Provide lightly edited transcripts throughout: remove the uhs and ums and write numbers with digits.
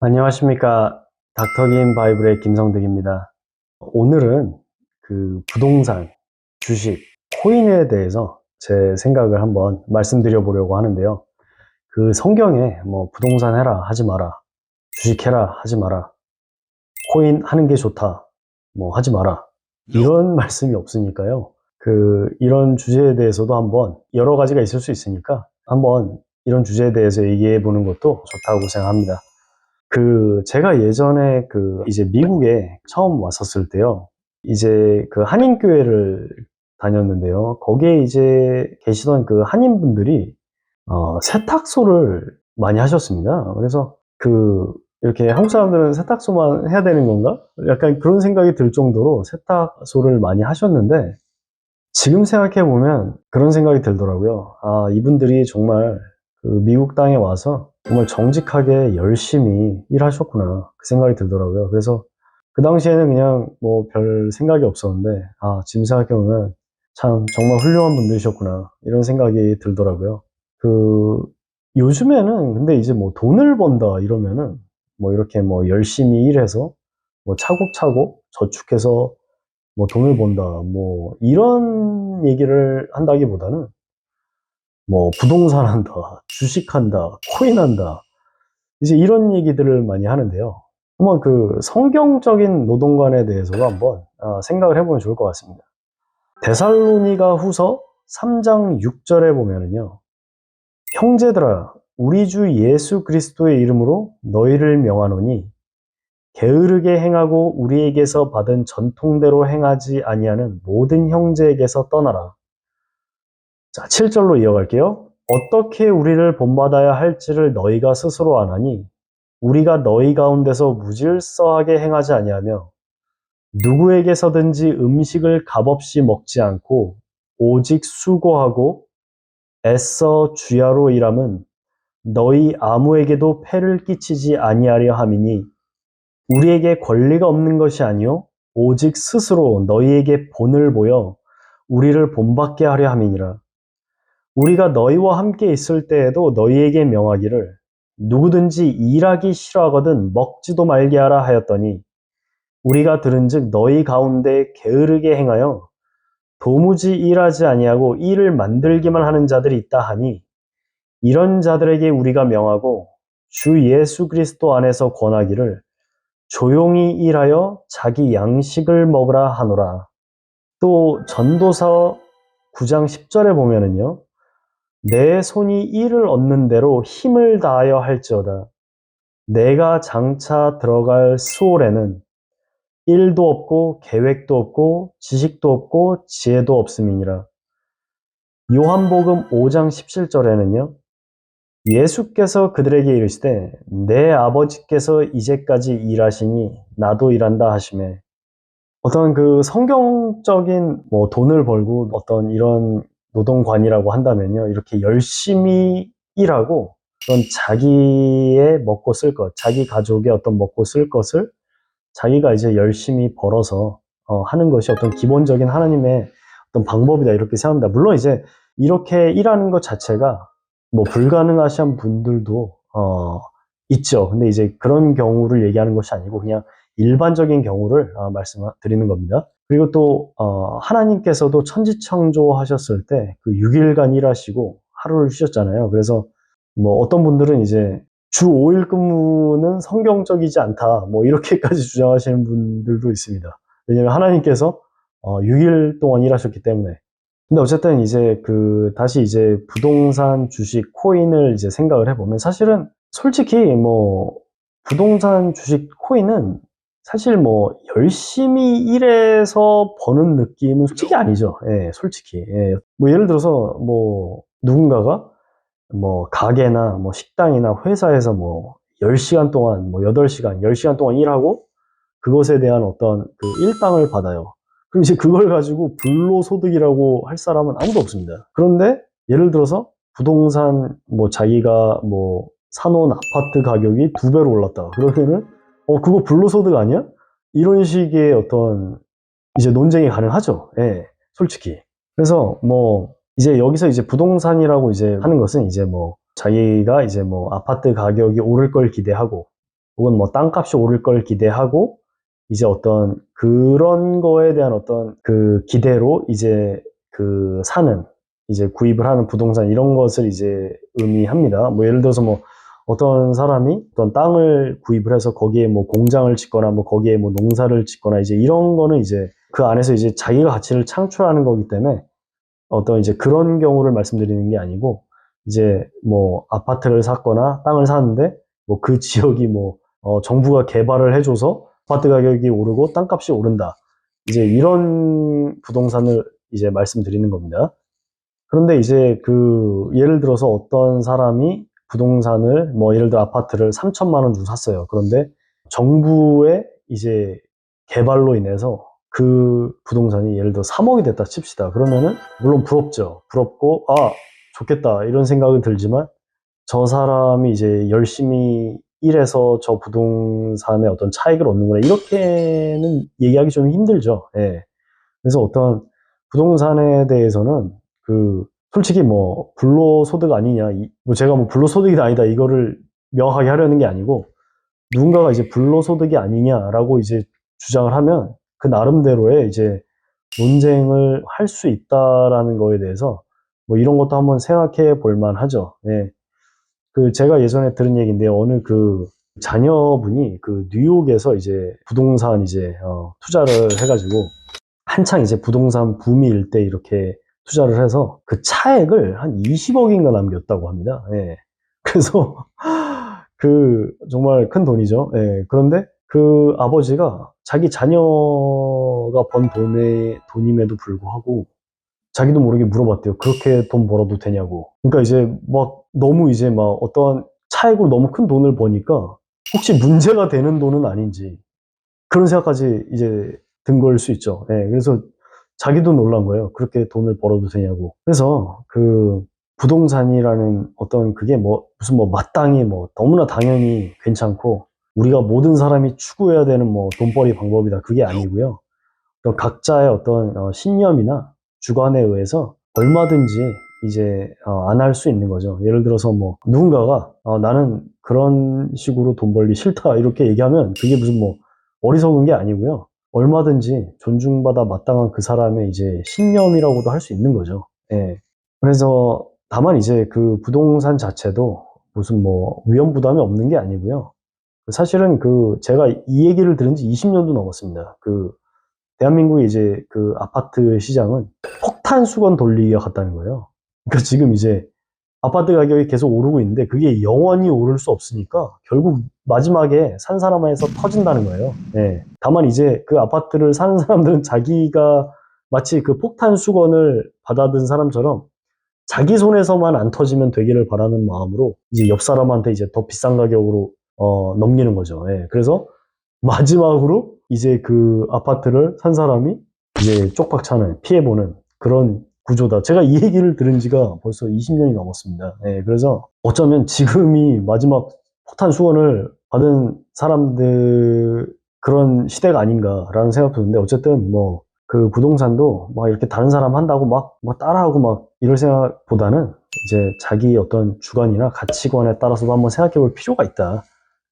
안녕하십니까. 닥터긴 바이블의 김성득입니다. 오늘은 부동산, 주식, 코인에 대해서 제 생각을 한번 말씀드려 보려고 하는데요. 성경에 부동산 해라 하지 마라, 주식 해라 하지 마라, 코인 하는 게 좋다 하지 마라, 이런 말씀이 없으니까요. 이런 주제에 대해서도 한번 여러 가지가 있을 수 있으니까 한번 이런 주제에 대해서 얘기해 보는 것도 좋다고 생각합니다. 제가 예전에 이제 미국에 처음 왔었을 때요. 이제 한인교회를 다녔는데요. 거기에 이제 계시던 한인분들이, 세탁소를 많이 하셨습니다. 그래서 이렇게 한국 사람들은 세탁소만 해야 되는 건가? 약간 그런 생각이 들 정도로 세탁소를 많이 하셨는데, 지금 생각해보면 그런 생각이 들더라고요. 아, 이분들이 정말 미국 땅에 와서 정말 정직하게 열심히 일하셨구나. 그 생각이 들더라고요. 그래서 그 당시에는 그냥 별 생각이 없었는데, 아, 지금 생각해보면 참 정말 훌륭한 분들이셨구나. 이런 생각이 들더라고요. 요즘에는 근데 이제 돈을 번다 이러면은 이렇게 열심히 일해서 차곡차곡 저축해서 돈을 번다, 이런 얘기를 한다기보다는 부동산 한다, 주식 한다, 코인 한다, 이제 이런 얘기들을 많이 하는데요. 한번 성경적인 노동관에 대해서도 한번 생각을 해보면 좋을 것 같습니다. 데살로니가 후서 3장 6절에 보면은요, 형제들아, 우리 주 예수 그리스도의 이름으로 너희를 명하노니 게으르게 행하고 우리에게서 받은 전통대로 행하지 아니하는 모든 형제에게서 떠나라. 자, 7절로 이어갈게요. 어떻게 우리를 본받아야 할지를 너희가 스스로 아나니 우리가 너희 가운데서 무질서하게 행하지 아니하며 누구에게서든지 음식을 값없이 먹지 않고 오직 수고하고 애써 주야로 일함은 너희 아무에게도 폐를 끼치지 아니하려 함이니 우리에게 권리가 없는 것이 아니요 오직 스스로 너희에게 본을 보여 우리를 본받게 하려 함이니라. 우리가 너희와 함께 있을 때에도 너희에게 명하기를 누구든지 일하기 싫어하거든 먹지도 말게 하라 하였더니 우리가 들은즉 너희 가운데 게으르게 행하여 도무지 일하지 아니하고 일을 만들기만 하는 자들이 있다 하니 이런 자들에게 우리가 명하고 주 예수 그리스도 안에서 권하기를 조용히 일하여 자기 양식을 먹으라 하노라. 또 전도서 9장 10절에 보면은요. 내 손이 일을 얻는 대로 힘을 다하여 할지어다. 내가 장차 들어갈 수월에는 일도 없고 계획도 없고 지식도 없고 지혜도 없음이니라. 요한복음 5장 17절에는요. 예수께서 그들에게 이르시되 내 아버지께서 이제까지 일하시니 나도 일한다 하시매 어떤 성경적인 돈을 벌고 어떤 이런 노동관이라고 한다면요. 이렇게 열심히 일하고 그런 자기의 먹고 쓸 것, 자기 가족의 어떤 먹고 쓸 것을 자기가 이제 열심히 벌어서 하는 것이 어떤 기본적인 하나님의 어떤 방법이다 이렇게 생각합니다. 물론 이제 이렇게 일하는 것 자체가 불가능하신 분들도 있죠. 근데 이제 그런 경우를 얘기하는 것이 아니고 그냥 일반적인 경우를 말씀드리는 겁니다. 그리고 또 하나님께서도 천지창조하셨을 때 6일간 일하시고 하루를 쉬셨잖아요. 그래서 어떤 분들은 이제 주 5일 근무는 성경적이지 않다 이렇게까지 주장하시는 분들도 있습니다. 왜냐하면 하나님께서 6일 동안 일하셨기 때문에. 근데 어쨌든 이제 다시 이제 부동산, 주식, 코인을 이제 생각을 해보면 사실은 솔직히 부동산, 주식, 코인은 사실 열심히 일해서 버는 느낌은 솔직히 아니죠. 예, 솔직히. 예. 예를 들어서 누군가가 가게나 식당이나 회사에서 10시간 동안 8시간, 10시간 동안 일하고 그것에 대한 어떤 일당을 받아요. 그럼 이제 그걸 가지고 불로소득이라고 할 사람은 아무도 없습니다. 그런데 예를 들어서 부동산 자기가 사놓은 아파트 가격이 2배로 올랐다. 그러면은 그거 불로소득 아니야? 이런 식의 어떤 이제 논쟁이 가능하죠. 예, 솔직히. 그래서 뭐 이제 여기서 이제 부동산이라고 이제 하는 것은 이제 뭐 자기가 이제 뭐 아파트 가격이 오를 걸 기대하고 혹은 뭐 땅값이 오를 걸 기대하고 이제 어떤 그런 거에 대한 어떤 그 기대로 이제 그 사는 이제 구입을 하는 부동산 이런 것을 이제 의미합니다. 뭐 예를 들어서 뭐 어떤 사람이 어떤 땅을 구입을 해서 거기에 뭐 공장을 짓거나 뭐 거기에 뭐 농사를 짓거나 이제 이런 거는 이제 그 안에서 이제 자기가 가치를 창출하는 거기 때문에 어떤 이제 그런 경우를 말씀드리는 게 아니고 이제 뭐 아파트를 샀거나 땅을 샀는데 뭐 그 지역이 뭐 정부가 개발을 해줘서 아파트 가격이 오르고 땅값이 오른다. 이제 이런 부동산을 이제 말씀드리는 겁니다. 그런데 이제 그 예를 들어서 어떤 사람이 부동산을 뭐 예를 들어 아파트를 3천만 원 주고 샀어요. 그런데 정부의 이제 개발로 인해서 그 부동산이 예를 들어 3억이 됐다 칩시다. 그러면은 물론 부럽죠. 부럽고 아 좋겠다 이런 생각은 들지만 저 사람이 이제 열심히 일해서 저 부동산의 어떤 차익을 얻는구나 이렇게는 얘기하기 좀 힘들죠. 예. 그래서 어떤 부동산에 대해서는 그 솔직히 뭐 불로소득 아니냐, 뭐 제가 뭐 불로소득이다 아니다 이거를 명확하게 하려는 게 아니고 누군가가 이제 불로소득이 아니냐라고 이제 주장을 하면 그 나름대로의 이제 논쟁을 할 수 있다라는 거에 대해서 뭐 이런 것도 한번 생각해 볼 만하죠. 예. 그 제가 예전에 들은 얘기인데 어느 그 자녀분이 그 뉴욕에서 이제 부동산 이제 투자를 해가지고 한창 이제 부동산 붐일 때 이렇게 투자를 해서 그 차액을 한 20억인가 남겼다고 합니다. 예. 그래서 그 정말 큰 돈이죠. 예. 그런데 그 아버지가 자기 자녀가 번 돈임에도 불구하고 자기도 모르게 물어봤대요. 그렇게 돈 벌어도 되냐고. 그러니까 이제 막 너무 이제 막 어떠한 차액으로 너무 큰 돈을 버니까 혹시 문제가 되는 돈은 아닌지 그런 생각까지 이제 든 걸 수 있죠. 예, 그래서 자기도 놀란 거예요. 그렇게 돈을 벌어도 되냐고. 그래서 그 부동산이라는 어떤 그게 뭐 무슨 뭐 마땅히 뭐 너무나 당연히 괜찮고 우리가 모든 사람이 추구해야 되는 뭐 돈벌이 방법이다. 그게 아니고요. 또 각자의 어떤 신념이나 주관에 의해서 얼마든지 이제 안 할 수 있는 거죠. 예를 들어서 뭐 누군가가 나는 그런 식으로 돈 벌기 싫다 이렇게 얘기하면 그게 무슨 뭐 어리석은 게 아니고요. 얼마든지 존중받아 마땅한 그 사람의 이제 신념이라고도 할 수 있는 거죠. 예. 그래서 다만 이제 그 부동산 자체도 무슨 뭐 위험 부담이 없는 게 아니고요. 사실은 그 제가 이 얘기를 들은 지 20년도 넘었습니다. 그 대한민국의 이제 그 아파트 시장은 폭탄 수건 돌리기가 같다는 거예요. 그러니까 지금 이제 아파트 가격이 계속 오르고 있는데 그게 영원히 오를 수 없으니까 결국 마지막에 산 사람에서 터진다는 거예요. 예. 다만 이제 그 아파트를 사는 사람들은 자기가 마치 그 폭탄 수건을 받아든 사람처럼 자기 손에서만 안 터지면 되기를 바라는 마음으로 이제 옆 사람한테 이제 더 비싼 가격으로 넘기는 거죠. 예. 그래서 마지막으로 이제 그 아파트를 산 사람이 이제 쪽박차는 피해보는 그런 구조다. 제가 이 얘기를 들은 지가 벌써 20년이 넘었습니다. 예, 그래서 어쩌면 지금이 마지막 폭탄 수건을 받은 사람들 그런 시대가 아닌가라는 생각도 드는데 어쨌든 뭐 그 부동산도 막 이렇게 다른 사람 한다고 막 따라하고 막 이럴 생각보다는 이제 자기 어떤 주관이나 가치관에 따라서도 한번 생각해 볼 필요가 있다.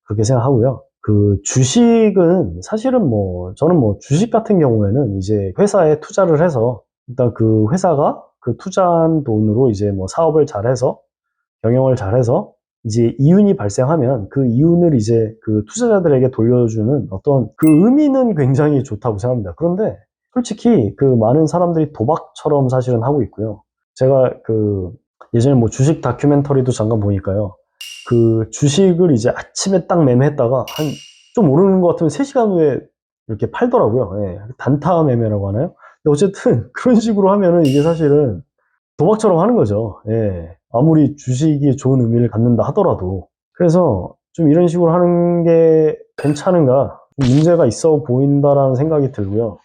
그렇게 생각하고요. 그 주식은 사실은 뭐 저는 뭐 주식 같은 경우에는 이제 회사에 투자를 해서 일단 그 회사가 그 투자한 돈으로 이제 뭐 사업을 잘해서 경영을 잘해서 이제 이윤이 발생하면 그 이윤을 이제 그 투자자들에게 돌려주는 어떤 그 의미는 굉장히 좋다고 생각합니다. 그런데 솔직히 그 많은 사람들이 도박처럼 사실은 하고 있고요. 제가 그 예전에 뭐 주식 다큐멘터리도 잠깐 보니까요. 그 주식을 이제 아침에 딱 매매했다가 한 좀 오르는 것 같으면 3시간 후에 이렇게 팔더라고요. 예. 단타 매매라고 하나요? 근데 어쨌든 그런 식으로 하면은 이게 사실은 도박처럼 하는 거죠. 예. 아무리 주식이 좋은 의미를 갖는다 하더라도. 그래서 좀 이런 식으로 하는 게 괜찮은가? 문제가 있어 보인다라는 생각이 들고요.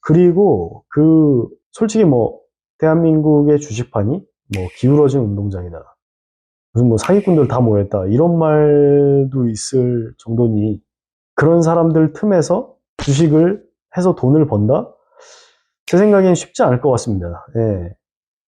그리고 그 솔직히 뭐 대한민국의 주식판이 뭐 기울어진 운동장이다. 무슨 뭐 사기꾼들 다 모였다. 이런 말도 있을 정도니 그런 사람들 틈에서 주식을 해서 돈을 번다? 제 생각엔 쉽지 않을 것 같습니다. 예.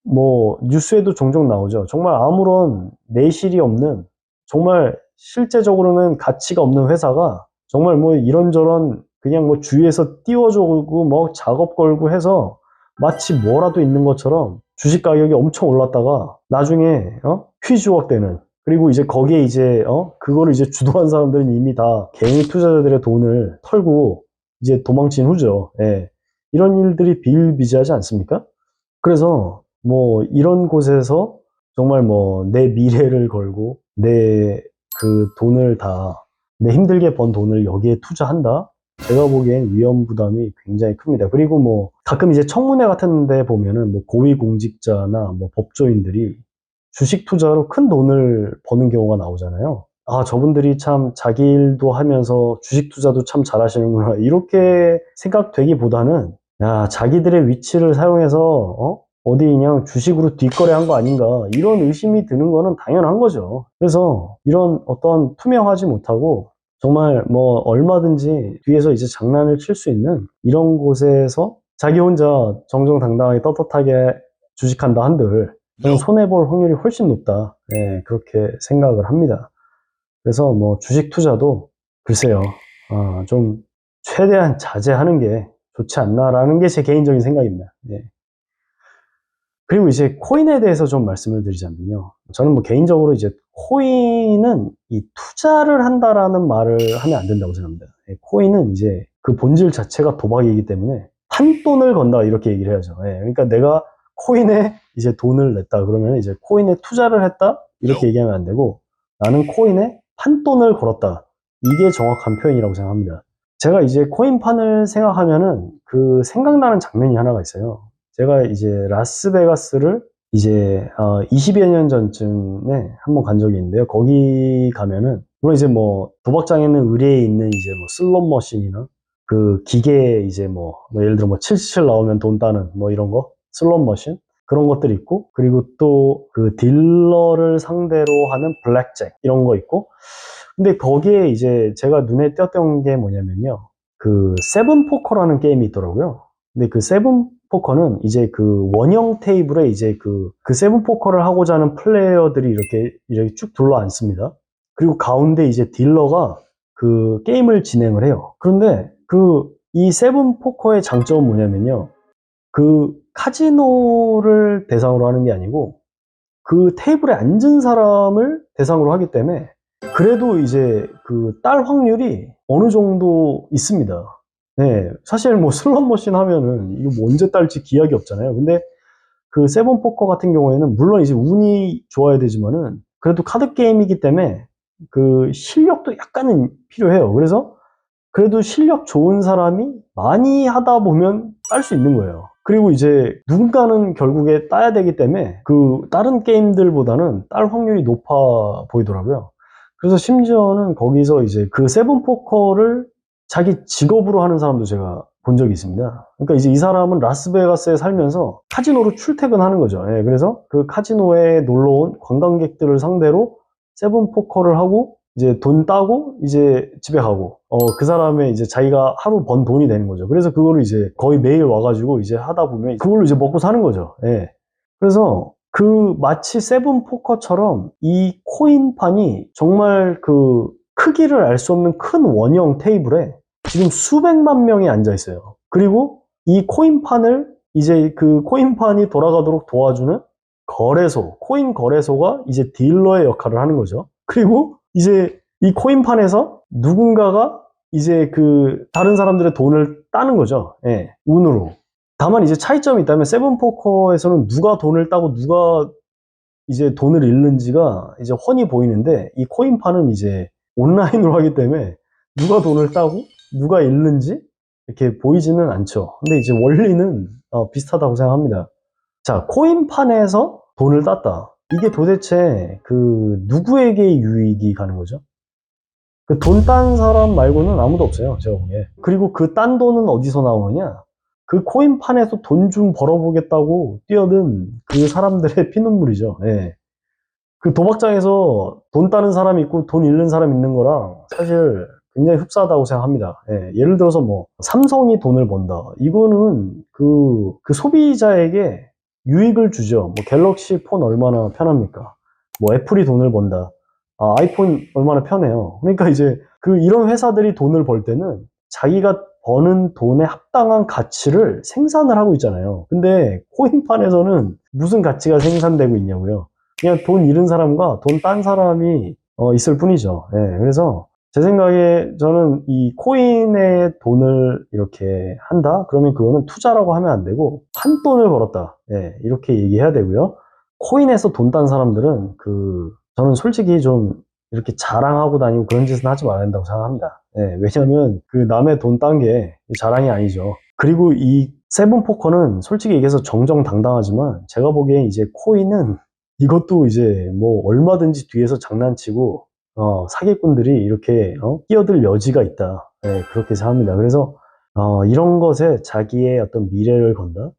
뭐 뉴스에도 종종 나오죠. 정말 아무런 내실이 없는, 정말 실제적으로는 가치가 없는 회사가 정말 뭐 이런저런 그냥 뭐 주위에서 띄워주고 뭐 작업 걸고 해서 마치 뭐라도 있는 것처럼 주식 가격이 엄청 올랐다가 나중에 휘주걱되는, 그리고 이제 거기에 이제 그거를 이제 주도한 사람들은 이미 다 개인 투자자들의 돈을 털고 이제 도망친 후죠. 예. 이런 일들이 비일비재하지 않습니까? 그래서 뭐 이런 곳에서 정말 뭐 내 미래를 걸고 내 그 돈을 다, 내 힘들게 번 돈을 여기에 투자한다? 제가 보기엔 위험 부담이 굉장히 큽니다. 그리고 뭐 가끔 이제 청문회 같은 데 보면은 뭐 고위공직자나 뭐 법조인들이 주식 투자로 큰 돈을 버는 경우가 나오잖아요. 아, 저분들이 참 자기 일도 하면서 주식 투자도 참 잘하시는구나, 이렇게 생각되기보다는 야, 자기들의 위치를 사용해서 어디 그냥 주식으로 뒷거래한 거 아닌가, 이런 의심이 드는 거는 당연한 거죠. 그래서 이런 어떤 투명하지 못하고 정말 뭐 얼마든지 뒤에서 이제 장난을 칠 수 있는 이런 곳에서 자기 혼자 정정당당하게 떳떳하게 주식한다 한들 저는 손해볼 확률이 훨씬 높다. 예, 그렇게 생각을 합니다. 그래서 뭐 주식 투자도 글쎄요, 좀 최대한 자제하는 게 좋지 않나라는 게 제 개인적인 생각입니다. 예. 그리고 이제 코인에 대해서 좀 말씀을 드리자면요. 저는 뭐 개인적으로 이제 코인은 이 투자를 한다라는 말을 하면 안 된다고 생각합니다. 예, 코인은 이제 그 본질 자체가 도박이기 때문에 판돈을 건다, 이렇게 얘기를 해야죠. 예, 그러니까 내가 코인에 이제 돈을 냈다 그러면 이제 코인에 투자를 했다, 이렇게 얘기하면 안 되고 나는 코인에 판돈을 걸었다. 이게 정확한 표현이라고 생각합니다. 제가 이제 코인판을 생각하면은 그 생각나는 장면이 하나가 있어요. 제가 이제 라스베가스를 이제 20여 년 전쯤에 한번 간 적이 있는데요. 거기 가면은 물론 이제 뭐 도박장에는 의뢰에 있는 이제 뭐 슬롯 머신이나 그 기계 이제 뭐 예를 들어 뭐 777 나오면 돈 따는 뭐 이런 거 슬롯 머신, 그런 것들이 있고, 그리고 또 그 딜러를 상대로 하는 블랙잭 이런 거 있고, 근데 거기에 이제 제가 눈에 띄었던 게 뭐냐면요. 그 세븐 포커라는 게임이 있더라고요. 근데 그 세븐 포커는 이제 그 원형 테이블에 이제 그 세븐 포커를 하고자 하는 플레이어들이 이렇게 쭉 둘러 앉습니다. 그리고 가운데 이제 딜러가 그 게임을 진행을 해요. 그런데 이 세븐 포커의 장점은 뭐냐면요. 그 카지노를 대상으로 하는 게 아니고 그 테이블에 앉은 사람을 대상으로 하기 때문에 그래도 이제 그 딸 확률이 어느 정도 있습니다. 네, 사실 뭐 슬롯 머신 하면은 이거 뭐 언제 딸지 기약이 없잖아요. 근데 그 세븐 포커 같은 경우에는 물론 이제 운이 좋아야 되지만은 그래도 카드 게임이기 때문에 그 실력도 약간은 필요해요. 그래서 그래도 실력 좋은 사람이 많이 하다 보면 딸 수 있는 거예요. 그리고 이제 누군가는 결국에 따야 되기 때문에 그 다른 게임들보다는 딸 확률이 높아 보이더라고요. 그래서 심지어는 거기서 이제 그 세븐 포커를 자기 직업으로 하는 사람도 제가 본 적이 있습니다. 그러니까 이제 이 사람은 라스베가스에 살면서 카지노로 출퇴근하는 거죠. 예, 그래서 그 카지노에 놀러 온 관광객들을 상대로 세븐 포커를 하고 이제 돈 따고 이제 집에 가고 그 사람의 이제 자기가 하루 번 돈이 되는 거죠. 그래서 그거를 이제 거의 매일 와가지고 이제 하다 보면 그걸로 이제 먹고 사는 거죠. 예. 그래서 그 마치 세븐 포커처럼 이 코인판이 정말 그 크기를 알 수 없는 큰 원형 테이블에 지금 수백만 명이 앉아 있어요. 그리고 이 코인판을 이제 그 코인판이 돌아가도록 도와주는 거래소, 코인 거래소가 이제 딜러의 역할을 하는 거죠. 그리고 이제 이 코인판에서 누군가가 이제 그 다른 사람들의 돈을 따는 거죠. 예, 운으로. 다만 이제 차이점이 있다면 세븐포커에서는 누가 돈을 따고 누가 이제 돈을 잃는지가 이제 훤히 보이는데 이 코인판은 이제 온라인으로 하기 때문에 누가 돈을 따고 누가 잃는지 이렇게 보이지는 않죠. 근데 이제 원리는 비슷하다고 생각합니다. 자, 코인판에서 돈을 땄다. 이게 도대체 그 누구에게 유익이 가는 거죠? 그 돈 딴 사람 말고는 아무도 없어요, 제가 보기에. 그리고 그 딴 돈은 어디서 나오느냐? 그 코인판에서 돈 좀 벌어보겠다고 뛰어든 그 사람들의 피눈물이죠. 예. 그 도박장에서 돈 따는 사람 있고 돈 잃는 사람 있는 거랑 사실 굉장히 흡사하다고 생각합니다. 예, 예를 들어서 뭐 삼성이 돈을 번다. 이거는 그 소비자에게 유익을 주죠. 뭐 갤럭시 폰 얼마나 편합니까? 뭐 애플이 돈을 번다. 아이폰 얼마나 편해요. 그러니까 이제 이런 회사들이 돈을 벌 때는 자기가 버는 돈에 합당한 가치를 생산을 하고 있잖아요. 근데 코인판에서는 무슨 가치가 생산되고 있냐고요. 그냥 돈 잃은 사람과 돈 딴 사람이 있을 뿐이죠. 예, 그래서 제 생각에 저는 이 코인에 돈을 이렇게 한다? 그러면 그거는 투자라고 하면 안 되고 판돈을 벌었다. 예, 이렇게 얘기해야 되고요. 코인에서 돈 딴 사람들은 저는 솔직히 좀 이렇게 자랑하고 다니고 그런 짓은 하지 말아야 된다고 생각합니다. 예, 왜냐면 남의 돈 딴 게 자랑이 아니죠. 그리고 이 세븐포커는 솔직히 얘기해서 정정당당하지만 제가 보기엔 이제 코인은 이것도 이제 뭐 얼마든지 뒤에서 장난치고 사기꾼들이 이렇게 끼어들 여지가 있다. 예, 그렇게 생각합니다. 그래서 이런 것에 자기의 어떤 미래를 건다.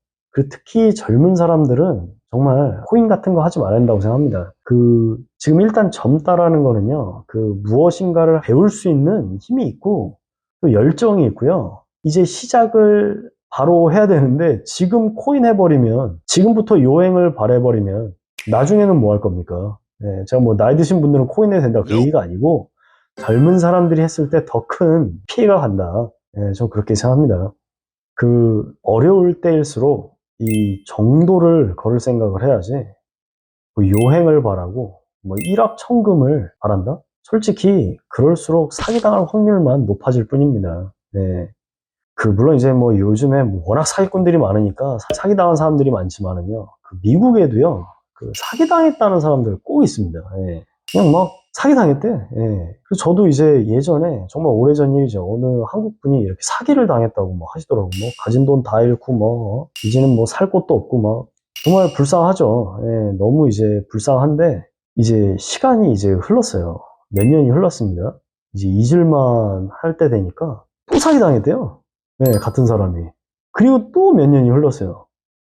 특히 젊은 사람들은 정말 코인 같은 거 하지 말아야 된다고 생각합니다. 지금 일단 젊다라는 거는요, 무엇인가를 배울 수 있는 힘이 있고, 또 열정이 있고요. 이제 시작을 바로 해야 되는데, 지금 코인 해버리면, 지금부터 요행을 발해버리면, 나중에는 뭐 할 겁니까? 네, 제가 뭐 나이 드신 분들은 코인 해도 된다 그 얘기가 아니고, 젊은 사람들이 했을 때 더 큰 피해가 간다. 네, 전 그렇게 생각합니다. 어려울 때일수록 이 정도를 걸을 생각을 해야지, 뭐 요행을 바라고, 뭐 일확천금을 바란다? 솔직히, 그럴수록 사기당할 확률만 높아질 뿐입니다. 네. 물론 이제 뭐 요즘에 뭐 워낙 사기꾼들이 많으니까 사기당한 사람들이 많지만은요, 미국에도요, 사기당했다는 사람들 꼭 있습니다. 예. 그냥 막 사기당했대. 예. 그래서 저도 이제 예전에 정말 오래전 일이죠. 어느 한국 분이 이렇게 사기를 당했다고 뭐 하시더라고. 뭐 가진 돈 다 잃고 뭐 이제는 뭐 살 곳도 없고 막 정말 불쌍하죠. 예. 너무 이제 불쌍한데 이제 시간이 이제 흘렀어요. 몇 년이 흘렀습니다. 이제 잊을만 할 때 되니까 또 사기당했대요. 네, 같은 사람이. 그리고 또 몇 년이 흘렀어요.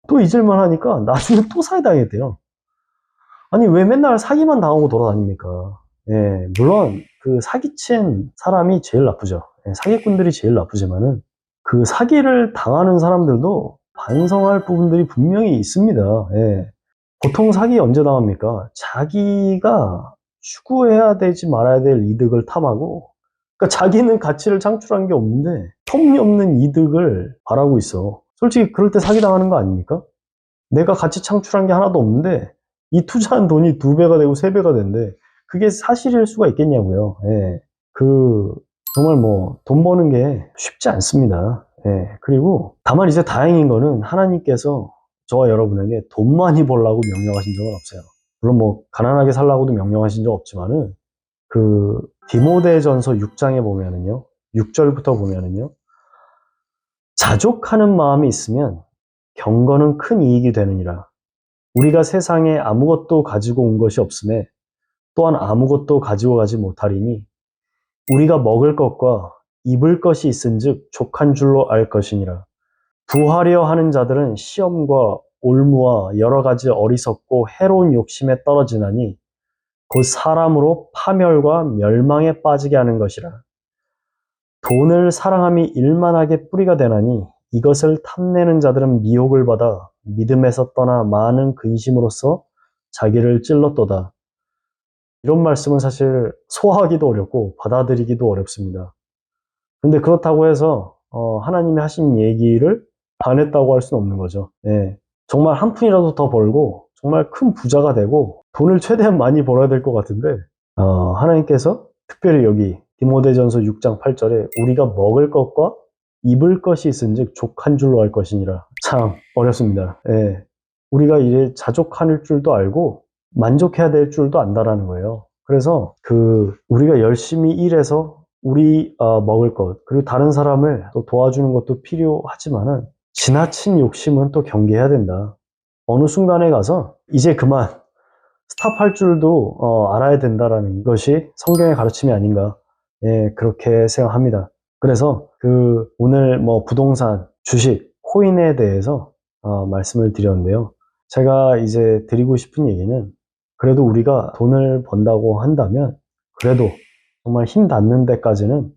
또 잊을만 하니까 나중에 또 사기당했대요. 아니, 왜 맨날 사기만 당하고 돌아다닙니까? 예, 물론 사기친 사람이 제일 나쁘죠. 예, 사기꾼들이 제일 나쁘지만은 사기를 당하는 사람들도 반성할 부분들이 분명히 있습니다. 예. 보통 사기 언제 당합니까? 자기가 추구해야 되지 말아야 될 이득을 탐하고, 그러니까 자기는 가치를 창출한 게 없는데 터무니없는 이득을 바라고 있어. 솔직히 그럴 때 사기당하는 거 아닙니까? 내가 가치 창출한 게 하나도 없는데 이 투자한 돈이 2배가 되고 3배가 된대. 그게 사실일 수가 있겠냐고요. 예. 그 정말 뭐 돈 버는 게 쉽지 않습니다. 예. 그리고 다만 이제 다행인 거는 하나님께서 저와 여러분에게 돈 많이 벌라고 명령하신 적은 없어요. 물론 뭐 가난하게 살라고도 명령하신 적 없지만은 디모데전서 6장에 보면은요. 6절부터 보면은요. 자족하는 마음이 있으면 경건은 큰 이익이 되느니라. 우리가 세상에 아무것도 가지고 온 것이 없음에 또한 아무것도 가지고 가지 못하리니 우리가 먹을 것과 입을 것이 있은즉 족한 줄로 알 것이니라. 부하려 하는 자들은 시험과 올무와 여러 가지 어리석고 해로운 욕심에 떨어지나니 곧 사람으로 파멸과 멸망에 빠지게 하는 것이라. 돈을 사랑함이 일만하게 뿌리가 되나니 이것을 탐내는 자들은 미혹을 받아 믿음에서 떠나 많은 근심으로써 자기를 찔렀도다. 이런 말씀은 사실 소화하기도 어렵고 받아들이기도 어렵습니다. 근데 그렇다고 해서 하나님이 하신 얘기를 안 했다고 할 수는 없는 거죠. 예. 정말 한 푼이라도 더 벌고 정말 큰 부자가 되고 돈을 최대한 많이 벌어야 될 것 같은데 하나님께서 특별히 여기 디모데전서 6장 8절에 우리가 먹을 것과 입을 것이 있은즉 족한 줄로 알 것이니라. 참 어렵습니다. 예. 우리가 이제 자족할 줄도 알고 만족해야 될 줄도 안다라는 거예요. 그래서 우리가 열심히 일해서 우리 먹을 것 그리고 다른 사람을 또 도와주는 것도 필요하지만은 지나친 욕심은 또 경계해야 된다. 어느 순간에 가서 이제 그만 스탑할 줄도 알아야 된다라는 것이 성경의 가르침이 아닌가. 예, 그렇게 생각합니다. 그래서 오늘 뭐 부동산, 주식, 코인에 대해서 말씀을 드렸는데요. 제가 이제 드리고 싶은 얘기는 그래도 우리가 돈을 번다고 한다면 그래도 정말 힘 닿는 데까지는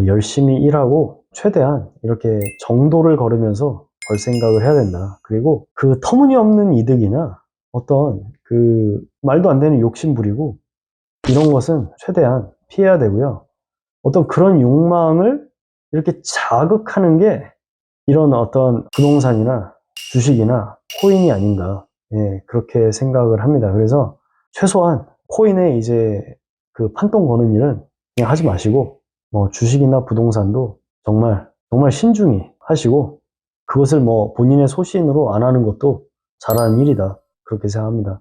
열심히 일하고 최대한 이렇게 정도를 걸으면서 벌 생각을 해야 된다. 그리고 그 터무니없는 이득이나 어떤 그 말도 안 되는 욕심 부리고 이런 것은 최대한 피해야 되고요. 어떤 그런 욕망을 이렇게 자극하는 게 이런 어떤 부동산이나 주식이나 코인이 아닌가. 예, 그렇게 생각을 합니다. 그래서 최소한 코인에 이제 그 판돈 거는 일은 그냥 하지 마시고, 뭐 주식이나 부동산도 정말, 정말 신중히 하시고, 그것을 뭐 본인의 소신으로 안 하는 것도 잘하는 일이다. 그렇게 생각합니다.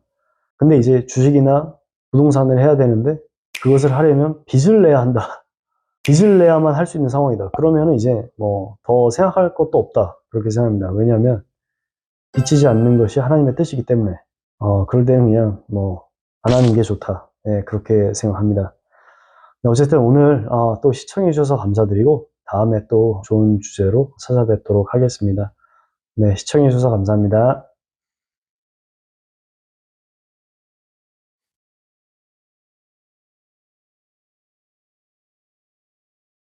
근데 이제 주식이나 부동산을 해야 되는데, 그것을 하려면 빚을 내야 한다. 빚을 내야만 할 수 있는 상황이다. 그러면 이제 뭐 더 생각할 것도 없다. 그렇게 생각합니다. 왜냐하면 빚지지 않는 것이 하나님의 뜻이기 때문에 그럴 때는 그냥 뭐 안 하는 게 좋다. 예, 그렇게 생각합니다. 네, 어쨌든 오늘 또 시청해 주셔서 감사드리고 다음에 또 좋은 주제로 찾아뵙도록 하겠습니다. 네, 시청해 주셔서 감사합니다.